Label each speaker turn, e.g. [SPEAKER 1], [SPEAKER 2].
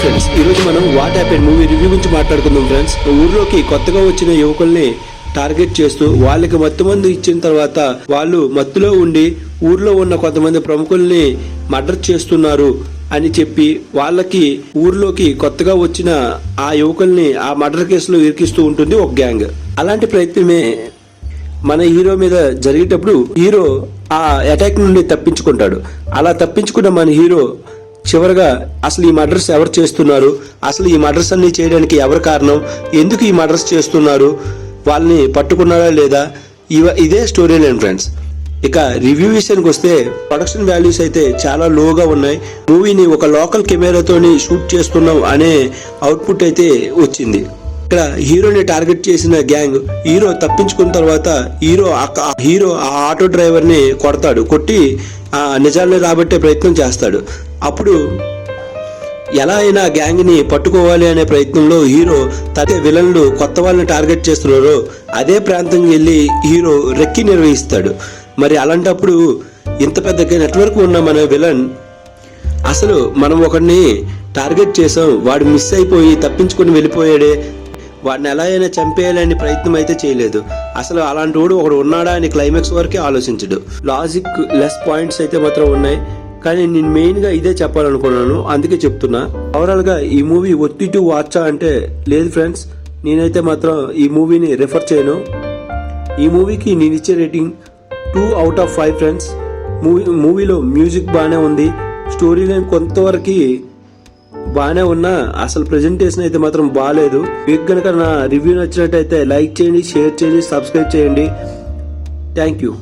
[SPEAKER 1] Friends, ఈ రోజు మనం వాట్ హ్యాపెండ్ మూవీ రివ్యూ గురించి మాట్లాడుకుందాం ఫ్రెండ్స్. ఊర్లోకి కొత్తగా వచ్చిన యువకుల్ని టార్గెట్ చేస్తూ వాళ్ళకి మత్తు మందు ఇచ్చిన తర్వాత వాళ్ళు మత్తులో ఉండి ఊర్లో ఉన్న కొంతమంది ప్రముఖుల్ని మర్డర్ చేస్తున్నారు అని చెప్పి వాళ్ళకి ఊర్లోకి కొత్తగా వచ్చిన ఆ యువకుల్ని ఆ మర్డర్ కేసులో ఇరికిస్తూ ఉంటుంది ఒక గ్యాంగ్. అలాంటి ప్రయత్నమే మన హీరో మీద జరిగేటప్పుడు హీరో ఆ అటాక్ నుండి తప్పించుకుంటాడు. అలా తప్పించుకున్న మన హీరో చివరిగా అసలు ఈ మర్డర్స్ ఎవరు చేస్తున్నారు, అసలు ఈ మర్డర్స్ అన్ని చేయడానికి ఎవరు కారణం, ఎందుకు ఈ మర్డర్స్ చేస్తున్నారు, వాళ్ళని పట్టుకున్నారా లేదా, ఇదే స్టోరీ లైన్ ఫ్రెండ్స్. ఇక రివ్యూ విషయానికి వస్తే ప్రొడక్షన్ వాల్యూస్ అయితే చాలా లోగా ఉన్నాయి. మూవీని ఒక లోకల్ కెమెరాతోని షూట్ చేస్తున్నాం అనే అవుట్పుట్ అయితే వచ్చింది. ఇక్కడ హీరోని టార్గెట్ చేసిన గ్యాంగ్ హీరో తప్పించుకున్న తర్వాత హీరో ఆ ఆటో డ్రైవర్ ని కొట్టి ఆ నిజాల్ని రాబట్టే ప్రయత్నం చేస్తాడు. అప్పుడు ఎలా అయినా గ్యాంగ్ ని పట్టుకోవాలి అనే ప్రయత్నంలో హీరో తదే విలన్లు కొత్త వాళ్ళని టార్గెట్ చేస్తున్నారో అదే ప్రాంతం వెళ్ళి హీరో రెక్కి నిర్వహిస్తాడు. మరి అలాంటప్పుడు ఇంత పెద్ద నెట్వర్క్ ఉన్న మన విలన్ అసలు మనం ఒకరిని టార్గెట్ చేసాం, వాడు మిస్ అయిపోయి తప్పించుకుని వెళ్ళిపోయాడే, వాడిని ఎలా అయినా చంపేయాలని ప్రయత్నం అయితే చేయలేదు. అసలు అలాంటి వాడు ఒకడు ఉన్నాడా అని క్లైమాక్స్ వరకే ఆలోచించడు. లాజిక్ లెస్ పాయింట్స్ అయితే మాత్రం ఉన్నాయి, కానీ నేను మెయిన్ గా ఇదే చెప్పాలనుకున్నాను, అందుకే చెప్తున్నా. ఓవరాల్ గా ఈ మూవీ వర్తీ టు వాచా అంటే లేదు ఫ్రెండ్స్. నేనైతే మాత్రం ఈ మూవీని రిఫర్ చేయను. ఈ మూవీకి నేను ఇచ్చే రేటింగ్ 2/5 ఫ్రెండ్స్. మూవీలో మ్యూజిక్ బాగానే ఉంది, స్టోరీ లైన్ కొంతవరకు బాగానే ఉన్నా అసలు ప్రెజెంటేషన్ అయితే మాత్రం బాగాలేదు. మీకు కనుక నా రివ్యూ నచ్చినట్టయితే లైక్ చేయండి, షేర్ చేయండి, సబ్స్క్రైబ్ చేయండి. Thank you.